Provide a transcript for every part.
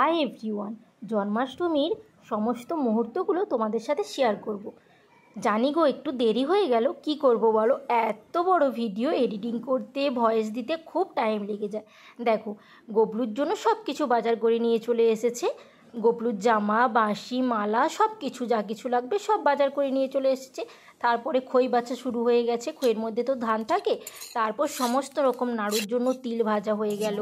Hi everyone, জন্মাষ্টমীর সমস্ত মুহূর্তগুলো তোমাদের সাথে শেয়ার করব। জানি গো একটু দেরি হয়ে গেল, কি করব বলো, এত বড় ভিডিও এডিটিং করতে ভয়েস দিতে খুব টাইম লেগে যায়। দেখো, গবলুর জন্য সব কিছু বাজার করে নিয়ে চলে এসেছে। গবলুর জামা, বাঁশি, মালা সব কিছু যা কিছু লাগবে সব বাজার করে নিয়ে চলে এসেছে। তারপরে খই বাছা শুরু হয়ে গেছে, খইয়ের মধ্যে তো ধান থাকে। তারপর সমস্ত রকম নাড়ুর জন্য তিল ভাজা হয়ে গেল,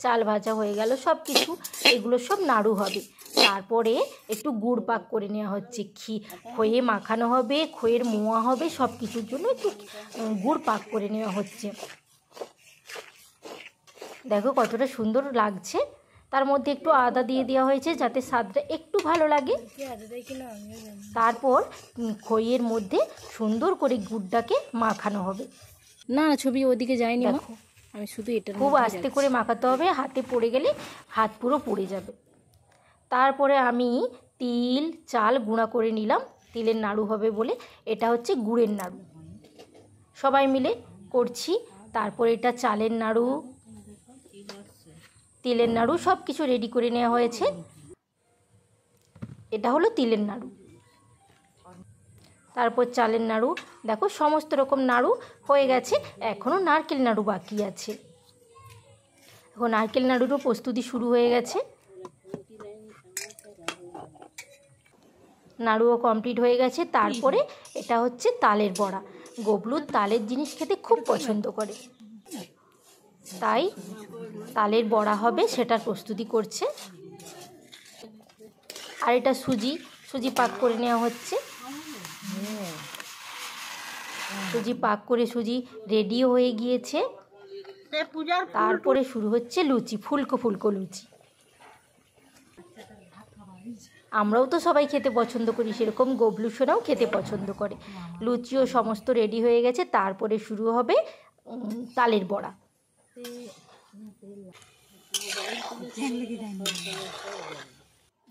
চাল ভাজা হয়ে গেল, সব কিছু এগুলো সব নাড়ু হবে। তারপরে একটু গুড় পাক করে নেওয়া হচ্ছে, খইয়ে মাখানো হবে, খইয়ের মোয়া হবে, সব কিছুর জন্য একটু গুড় পাক করে নেওয়া হচ্ছে। দেখো কতটা সুন্দর লাগছে। তার মধ্যে একটু আদা দিয়ে দেওয়া হয়েছে যাতে স্বাদটা একটু ভালো লাগে। তারপর খইয়ের মধ্যে সুন্দর করে গুড়টাকে মাখানো হবে। না, ছবি ওদিকে যায়নি, দেখো আমি শুধু এটা খুব আস্তে করে মাখাতে হবে, হাতে পড়ে গেলে হাত পুরো পুড়ে যাবে। তারপরে আমি তিল চাল গুঁড়া করে নিলাম, তিলের নাড়ু হবে বলে। এটা হচ্ছে গুড়ের নাড়ু, সবাই মিলে করছি। তারপরে এটা চালের নাড়ু, তিলের নাড়ু সব কিছু রেডি করে নেওয়া হয়েছে। এটা হলো তিলের নাড়ু, তারপর চালের নাড়ু। দেখো সমস্ত রকম নাড়ু হয়ে গেছে, এখনও নারকেল নাড়ু বাকি আছে। এখন নারকেল নাড়ুরও প্রস্তুতি শুরু হয়ে গেছে। নাড়ুও কমপ্লিট হয়ে গেছে। তারপরে এটা হচ্ছে তালের বড়া। গবলু তালের জিনিস খেতে খুব পছন্দ করে, তাই তালের বড়া হবে, সেটার প্রস্তুতি করছে। আর এটা সুজি পাক করে নেওয়া হচ্ছে। সুজি পাক করে সুজি রেডিও হয়ে গিয়েছে। তারপরে শুরু হচ্ছে লুচি, ফুলকো ফুলকো লুচি। আমরাও তো সবাই খেতে পছন্দ করি, সেরকম গবলু সোনাও খেতে পছন্দ করে। লুচিও সমস্ত রেডি হয়ে গেছে। তারপরে শুরু হবে তালের বড়া।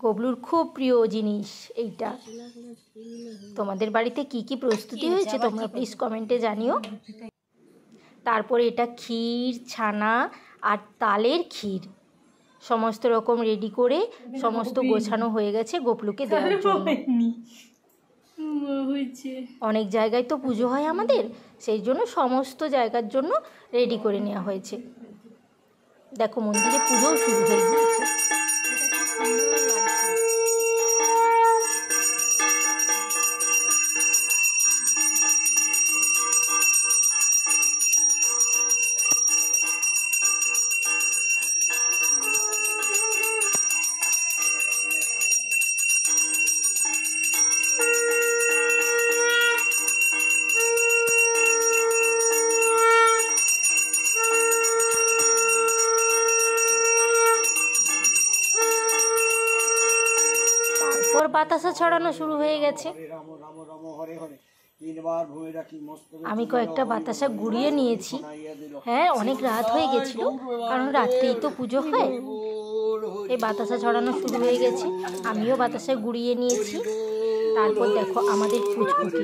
গবলুর খুব প্রিয় জিনিস এইটা। তোমাদের বাড়িতে কি কি প্রস্তুতি হয়েছে তোমরা প্লিজ কমেন্টে জানিও। তারপরে এটা ক্ষীর, ছানা আর তালের ক্ষীর সমস্ত রকম রেডি করে সমস্ত গোছানো হয়ে গেছে গবলুকে দেওয়ার জন্য। অনেক জায়গায় তো পুজো হয় আমাদের, সেই জন্য সমস্ত জায়গার জন্য রেডি করে নেওয়া হয়েছে। দেখো মন্দিরে পুজোও শুরু হয়ে গিয়েছে। ওর বাতাসা ছড়ানো শুরু হয়ে গেছে। আমি কয়েকটা বাতাসা গুড়িয়ে নিয়েছি। হ্যাঁ, অনেক রাত হয়ে গেছিল, কারণ রাত্রেই তো পুজো হয়। এই বাতাসা ছড়ানো শুরু হয়ে গেছে, আমিও বাতাসা গুড়িয়ে নিয়েছি। তারপর দেখো আমাদের পুচকুকে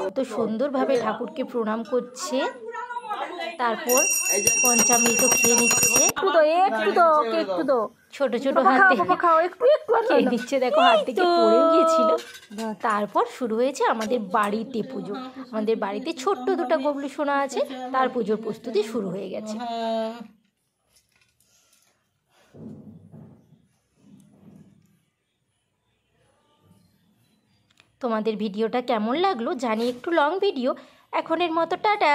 কত সুন্দরভাবে ঠাকুরকে প্রণাম করছে। তারপর পঞ্চামৃত খেয়ে নিচ্ছে। একটু দো ছোট ছোট হাতে খেয়ে নিচ্ছে। দেখো হাত থেকে পড়েও গিয়েছিল। তারপর শুরু হয়েছে আমাদের বাড়িতে পুজো। আমাদের বাড়িতে ছোট্ট দুটো গবলু সোনা আছে, তার পুজোর প্রস্তুতি শুরু হয়ে গেছে। তোমাদের ভিডিওটা কেমন লাগলো জানি, একটু লং ভিডিও। এখনের মতো টাটা।